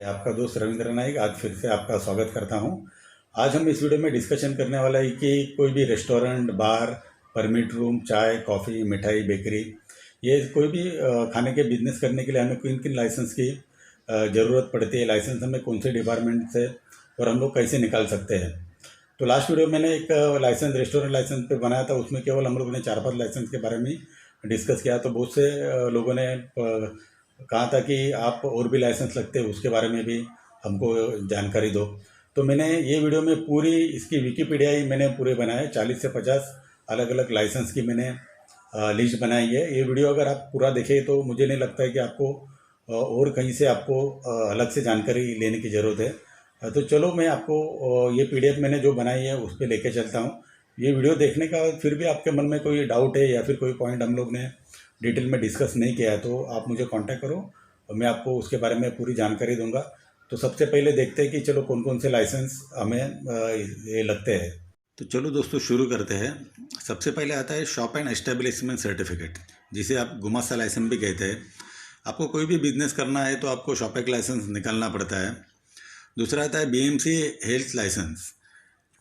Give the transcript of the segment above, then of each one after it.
आपका दोस्त रविंद्र नाइक आज फिर से आपका स्वागत करता हूं। आज हम इस वीडियो में डिस्कशन करने वाला है कि कोई भी रेस्टोरेंट, बार, परमिट रूम, चाय, कॉफ़ी, मिठाई, बेकरी, ये कोई भी खाने के बिजनेस करने के लिए हमें किन किन लाइसेंस की ज़रूरत पड़ती है, लाइसेंस हमें कौन से डिपार्टमेंट से और हम लोग कैसे निकाल सकते हैं। तो लास्ट वीडियो मैंने एक लाइसेंस, रेस्टोरेंट लाइसेंस पे बनाया था। उसमें केवल हम लोगों ने 4-5 लाइसेंस के बारे में डिस्कस किया। तो बहुत से लोगों ने कहा था कि आप और भी लाइसेंस लगते हैं, उसके बारे में भी हमको जानकारी दो। तो मैंने ये वीडियो में पूरी इसकी विकीपीडिया ही मैंने पूरे बनाए, 40 से 50 अलग अलग लाइसेंस की मैंने लिस्ट बनाई है। ये वीडियो अगर आप पूरा देखें तो मुझे नहीं लगता है कि आपको और कहीं से आपको अलग से जानकारी लेने की ज़रूरत है। तो चलो मैं आपको ये पीडीएफ मैंने जो बनाई है उस पर लेके चलता हूँ। ये वीडियो देखने का फिर भी आपके मन में कोई डाउट है या फिर कोई पॉइंट हम लोग ने डिटेल में डिस्कस नहीं किया है तो आप मुझे कांटेक्ट करो और मैं आपको उसके बारे में पूरी जानकारी दूंगा। तो सबसे पहले देखते हैं कि चलो कौन कौन से लाइसेंस हमें ये लगते हैं। तो चलो दोस्तों शुरू करते हैं। सबसे पहले आता है शॉप एंड एस्टेब्लिशमेंट सर्टिफिकेट, जिसे आप गुमास्ता लाइसेंस भी कहते हैं। आपको कोई भी बिजनेस करना है तो आपको शॉप का लाइसेंस निकालना पड़ता है। दूसरा आता है बीएमसी हेल्थ लाइसेंस।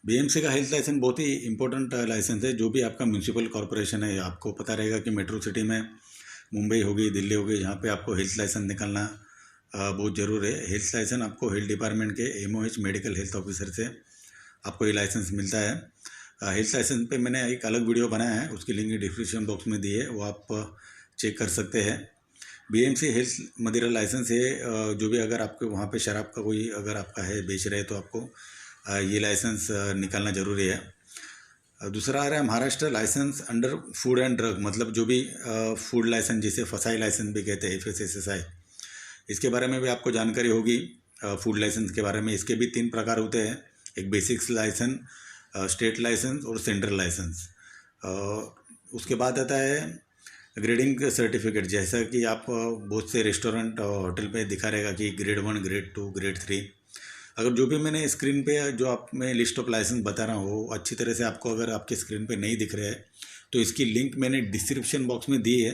बीएमसी का हेल्थ लाइसेंस बहुत ही इंपॉर्टेंट लाइसेंस है। जो भी आपका म्यूनसिपल कॉरपोरेशन है, आपको पता रहेगा कि मेट्रो सिटी में मुंबई होगी, दिल्ली होगी, जहाँ पे आपको हेल्थ लाइसेंस निकालना बहुत ज़रूरी है। हेल्थ लाइसेंस आपको हेल्थ डिपार्टमेंट के एमओएच मेडिकल हेल्थ ऑफिसर से आपको ये लाइसेंस मिलता है। हेल्थ लाइसेंस पे मैंने एक अलग वीडियो बनाया है, उसकी लिंक डिस्क्रिप्शन बॉक्स में दी है, वो आप चेक कर सकते हैं। बीएमसी हेल्थ मदिरा लाइसेंस है। जो भी अगर आपके वहाँ पे शराब का कोई अगर आपका है, बेच रहे, तो आपको ये लाइसेंस निकालना ज़रूरी है। दूसरा आ रहा है Maharashtra license under food and drug, मतलब जो भी फूड लाइसेंस, जिसे फसाई लाइसेंस भी कहते हैं, FSSAI, इसके बारे में भी आपको जानकारी होगी। फूड लाइसेंस के बारे में इसके भी 3 प्रकार होते हैं, एक बेसिक्स लाइसेंस, स्टेट लाइसेंस और सेंट्रल लाइसेंस। उसके बाद आता है ग्रेडिंग सर्टिफिकेट। जैसा कि आप बहुत से रेस्टोरेंट और होटल पे दिखा रहेगा कि ग्रेड 1, ग्रेड 2, ग्रेड 3। अगर जो भी मैंने स्क्रीन पे जो आप मैं लिस्ट ऑफ लाइसेंस बता रहा हूँ वो अच्छी तरह से आपको अगर आपके स्क्रीन पे नहीं दिख रहा है तो इसकी लिंक मैंने डिस्क्रिप्शन बॉक्स में दी है।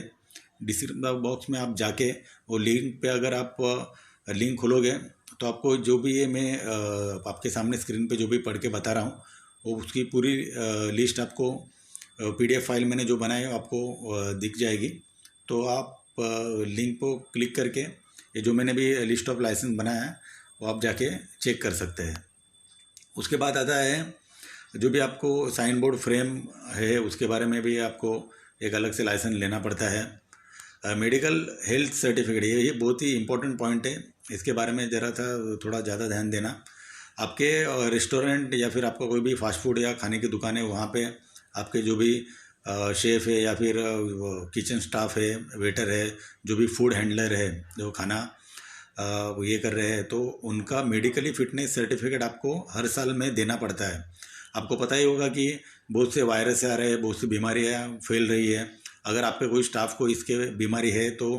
डिस्क्रिप्शन बॉक्स में आप जाके वो लिंक पे अगर आप लिंक खोलोगे तो आपको जो भी ये मैं आपके सामने स्क्रीन पे जो भी पढ़ के बता रहा हूँ वो उसकी पूरी लिस्ट आपको PDF फाइल मैंने जो बनाई है आपको दिख जाएगी। तो आप लिंक को क्लिक करके ये जो मैंने भी लिस्ट ऑफ लाइसेंस बनाया है वो आप जाके चेक कर सकते हैं। उसके बाद आता है जो भी आपको साइन बोर्ड फ्रेम है उसके बारे में भी आपको एक अलग से लाइसेंस लेना पड़ता है। मेडिकल हेल्थ सर्टिफिकेट, ये बहुत ही इंपॉर्टेंट पॉइंट है, इसके बारे में ज़रा सा थोड़ा ज़्यादा ध्यान देना। आपके रेस्टोरेंट या फिर आपका कोई भी फास्ट फूड या खाने की दुकान है, वहाँ पे आपके जो भी शेफ़ है या फिर किचन स्टाफ है, वेटर है, जो भी फूड हैंडलर है, जो खाना वो ये कर रहे हैं, तो उनका मेडिकली फिटनेस सर्टिफिकेट आपको हर साल में देना पड़ता है। आपको पता ही होगा कि बहुत से वायरस आ रहे हैं, बहुत सी बीमारियाँ फैल रही है। अगर आपके कोई स्टाफ को इसके बीमारी है तो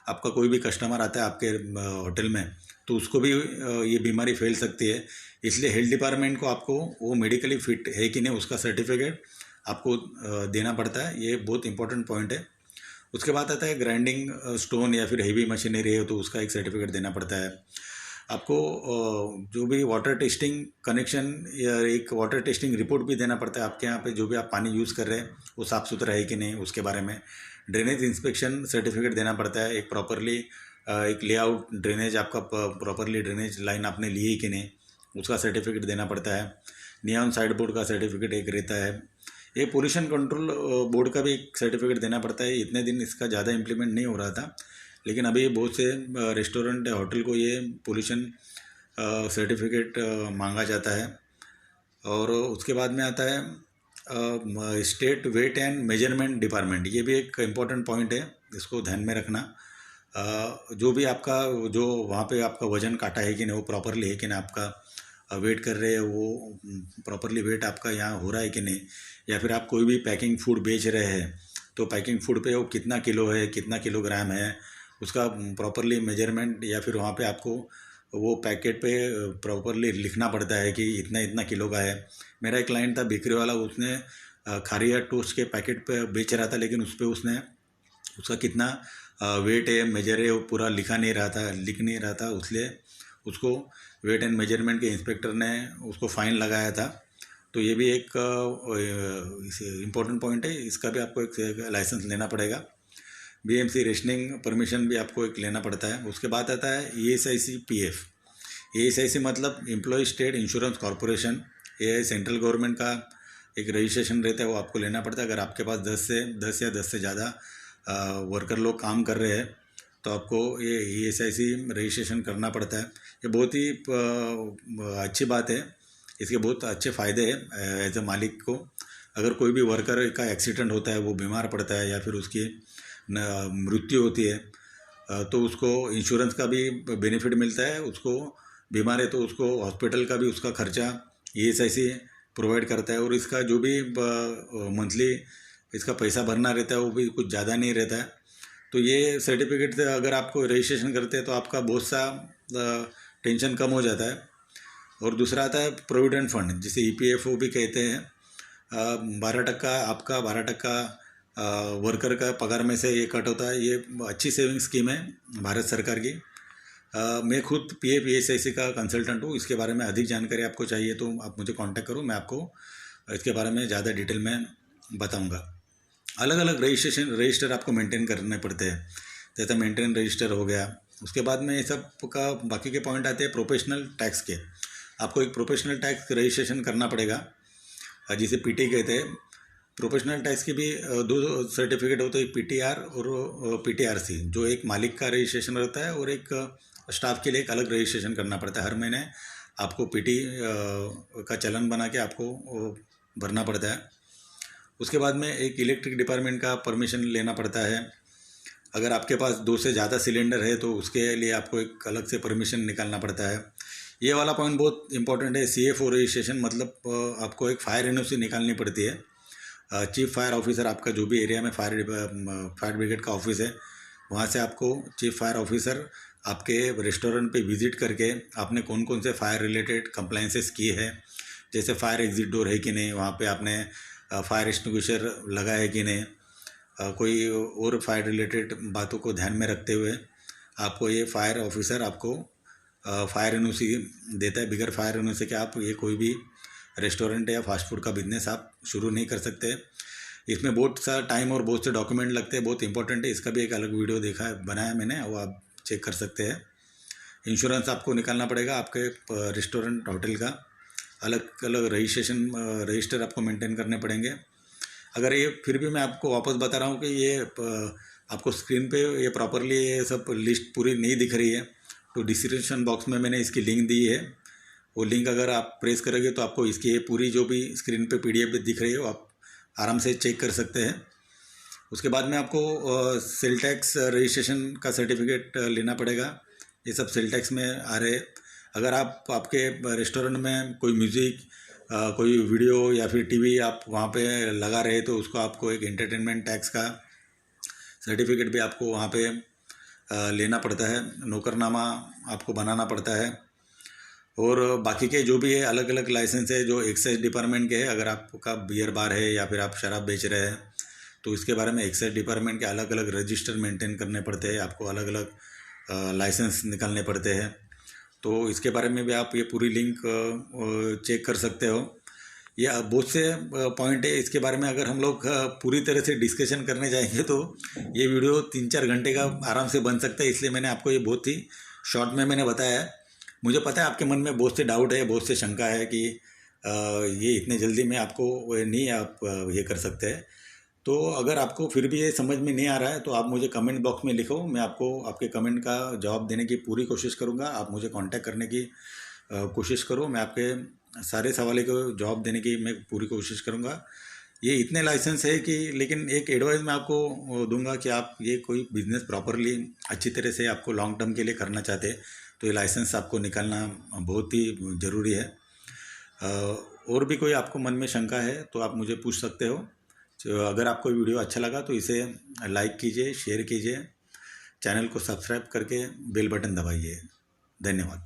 आपका कोई भी कस्टमर आता है आपके होटल में तो उसको भी ये बीमारी फैल सकती है। इसलिए हेल्थ डिपार्टमेंट को आपको वो मेडिकली फिट है कि नहीं उसका सर्टिफिकेट आपको देना पड़ता है। ये बहुत इंपॉर्टेंट पॉइंट है। उसके बाद आता है ग्राइंडिंग स्टोन या फिर हेवी मशीनरी है तो उसका एक सर्टिफिकेट देना पड़ता है आपको। जो भी वाटर टेस्टिंग कनेक्शन या एक वाटर टेस्टिंग रिपोर्ट भी देना पड़ता है। आपके यहाँ पे जो भी आप पानी यूज़ कर रहे हैं वो साफ़ सुथरा है कि नहीं उसके बारे में। ड्रेनेज इंस्पेक्शन सर्टिफिकेट देना पड़ता है, एक प्रॉपरली एक लेआउट ड्रेनेज आपका प्रॉपरली ड्रेनेज लाइन आपने ली है कि नहीं उसका सर्टिफिकेट देना पड़ता है। नियॉन साइड बोर्ड का सर्टिफिकेट एक रहता है। ये पोल्यूशन कंट्रोल बोर्ड का भी एक सर्टिफिकेट देना पड़ता है। इतने दिन इसका ज़्यादा इम्प्लीमेंट नहीं हो रहा था, लेकिन अभी बहुत से रेस्टोरेंट या होटल को ये पोल्यूशन सर्टिफिकेट मांगा जाता है। और उसके बाद में आता है state weight and measurement department. ये भी एक इम्पॉर्टेंट पॉइंट है, इसको ध्यान में रखना। जो भी आपका जो वहाँ पे आपका वज़न काटा है कि नहीं, वो प्रॉपरली है कि नहीं, आपका वेट कर रहे हैं वो प्रॉपरली वेट आपका यहाँ हो रहा है कि नहीं, या फिर आप कोई भी पैकिंग फूड बेच रहे हैं तो पैकिंग फूड पे वो कितना किलो है, कितना किलोग्राम है, उसका प्रॉपरली मेजरमेंट, या फिर वहाँ पे आपको वो पैकेट पे प्रॉपरली लिखना पड़ता है कि इतना इतना किलो का है। मेरा एक क्लाइंट था बेकरी वाला, उसने खारिया टोस्ट के पैकेट पे बेच रहा था, लेकिन उस पर उसने उसका कितना वेट है, मेजर है, वो पूरा लिख नहीं रहा था, इसलिए उसको वेट एंड मेजरमेंट के इंस्पेक्टर ने उसको फ़ाइन लगाया था। तो ये भी एक इम्पोर्टेंट पॉइंट है, इसका भी आपको एक लाइसेंस लेना पड़ेगा। बीएमसी रेशनिंग परमिशन भी आपको एक लेना पड़ता है। उसके बाद आता है ESIC PF। ESIC मतलब एम्प्लॉय स्टेट इंश्योरेंस कॉरपोरेशन। ये सेंट्रल गवर्नमेंट का एक रजिस्ट्रेशन रहता है, वो आपको लेना पड़ता है। अगर आपके पास 10 या 10 से ज़्यादा वर्कर लोग काम कर रहे हैं तो आपको ये ESIC रजिस्ट्रेशन करना पड़ता है। ये बहुत ही अच्छी बात है, इसके बहुत अच्छे फ़ायदे हैं एज ए मालिक को। अगर कोई भी वर्कर का एक्सीडेंट होता है, वो बीमार पड़ता है या फिर उसकी मृत्यु होती है, तो उसको इंश्योरेंस का भी बेनिफिट मिलता है। उसको बीमार है तो उसको हॉस्पिटल का भी उसका खर्चा ESIC प्रोवाइड करता है। और इसका जो भी मंथली इसका पैसा भरना रहता है वो भी कुछ ज़्यादा नहीं रहता है। तो ये सर्टिफिकेट से अगर आपको रजिस्ट्रेशन करते हैं तो आपका बहुत सा टेंशन कम हो जाता है। और दूसरा आता है प्रोविडेंट फंड, जिसे EPFO भी कहते हैं। 12% आपका 12% वर्कर का पगार में से ये कट होता है। ये अच्छी सेविंग स्कीम है भारत सरकार की। मैं खुद PF ESIC का कंसल्टेंट हूँ। इसके बारे में अधिक जानकारी आपको चाहिए तो आप मुझे कांटेक्ट करो, मैं आपको इसके बारे में ज़्यादा डिटेल में बताऊँगा। अलग अलग रजिस्टर आपको मेंटेन करने पड़ते हैं, जैसे मेंटेन रजिस्टर हो गया। उसके बाद में ये सब का बाकी के पॉइंट आते हैं प्रोफेशनल टैक्स के। आपको एक प्रोफेशनल टैक्स रजिस्ट्रेशन करना पड़ेगा, जिसे PT कहते हैं। प्रोफेशनल टैक्स की भी 2 सर्टिफिकेट होते हैं, PTR और PTRC, जो एक मालिक का रजिस्ट्रेशन रहता है और एक स्टाफ के लिए एक अलग रजिस्ट्रेशन करना पड़ता है। हर महीने आपको PT का चलन बना के आपको भरना पड़ता है। उसके बाद में एक इलेक्ट्रिक डिपार्टमेंट का परमिशन लेना पड़ता है। अगर आपके पास 2 से ज़्यादा सिलेंडर है तो उसके लिए आपको एक अलग से परमिशन निकालना पड़ता है। ये वाला पॉइंट बहुत इंपॉर्टेंट है। CFO रजिस्ट्रेशन मतलब आपको एक फायर NOC निकालनी पड़ती है। चीफ फायर ऑफिसर, आपका जो भी एरिया में फायर ब्रिगेड का ऑफिस है, वहाँ से आपको चीफ फायर ऑफिसर आपके रेस्टोरेंट पे विज़िट करके आपने कौन कौन से फायर रिलेटेड कंप्लाइंसेस किए हैं, जैसे फायर एग्जिट डोर है कि नहीं, वहाँ पे आपने फायर एक्सटिंग्विशर लगा है कि नहीं, कोई और फायर रिलेटेड बातों को ध्यान में रखते हुए आपको ये फायर ऑफिसर आपको फायर NOC देता है। बिगर फायर NOC के आप ये कोई भी रेस्टोरेंट या फास्ट फूड का बिजनेस आप शुरू नहीं कर सकते। इसमें बहुत सा टाइम और बहुत से डॉक्यूमेंट लगते हैं, बहुत इंपॉर्टेंट है। इसका भी एक अलग वीडियो बनाया मैंने, वो आप चेक कर सकते हैं। इंश्योरेंस आपको निकालना पड़ेगा आपके रेस्टोरेंट होटल का। अलग अलग रजिस्टर आपको मेंटेन करने पड़ेंगे। अगर ये फिर भी मैं आपको वापस बता रहा हूँ कि ये आपको स्क्रीन पे ये प्रॉपरली ये सब लिस्ट पूरी नहीं दिख रही है, तो डिस्क्रिप्शन बॉक्स में मैंने इसकी लिंक दी है। वो लिंक अगर आप प्रेस करोगे तो आपको इसकी ये पूरी जो भी स्क्रीन पे PDF दिख रही है वो आप आराम से चेक कर सकते हैं। उसके बाद में आपको सेल टैक्स रजिस्ट्रेशन का सर्टिफिकेट लेना पड़ेगा। ये सब सेल टैक्स में आ रहे। अगर आप आपके रेस्टोरेंट में कोई म्यूज़िक, कोई वीडियो या फिर TV आप वहाँ पे लगा रहे तो उसको आपको एक एंटरटेनमेंट टैक्स का सर्टिफिकेट भी आपको वहाँ पे लेना पड़ता है। नौकरनामा आपको बनाना पड़ता है। और बाकी के जो भी है अलग अलग लाइसेंस है जो एक्साइज डिपार्टमेंट के है। अगर आपका बियर बार है या फिर आप शराब बेच रहे हैं तो इसके बारे में एक्साइज डिपार्टमेंट के अलग अलग रजिस्टर मेंटेन करने पड़ते हैं, आपको अलग अलग लाइसेंस निकालने पड़ते हैं। तो इसके बारे में भी आप ये पूरी लिंक चेक कर सकते हो। ये बहुत से पॉइंट है, इसके बारे में अगर हम लोग पूरी तरह से डिस्कशन करने जाएंगे तो ये वीडियो 3-4 घंटे का आराम से बन सकता है। इसलिए मैंने आपको ये बहुत ही शॉर्ट में मैंने बताया है। मुझे पता है आपके मन में बहुत से डाउट है, बहुत से शंका है कि ये इतने जल्दी में आपको नहीं आप ये कर सकते हैं। तो अगर आपको फिर भी ये समझ में नहीं आ रहा है तो आप मुझे कमेंट बॉक्स में लिखो, मैं आपको आपके कमेंट का जवाब देने की पूरी कोशिश करूँगा। आप मुझे कांटेक्ट करने की कोशिश करो, मैं आपके सारे सवालों को जवाब देने की मैं पूरी कोशिश करूँगा। ये इतने लाइसेंस है कि, लेकिन एक एडवाइस मैं आपको दूंगा कि आप ये कोई बिज़नेस प्रॉपरली अच्छी तरह से आपको लॉन्ग टर्म के लिए करना चाहते हैं तो ये लाइसेंस आपको निकालना बहुत ही ज़रूरी है। और भी कोई आपको मन में शंका है तो आप मुझे पूछ सकते हो। अगर आपको वीडियो अच्छा लगा तो इसे लाइक कीजिए, शेयर कीजिए, चैनल को सब्सक्राइब करके बेल बटन दबाइए। धन्यवाद।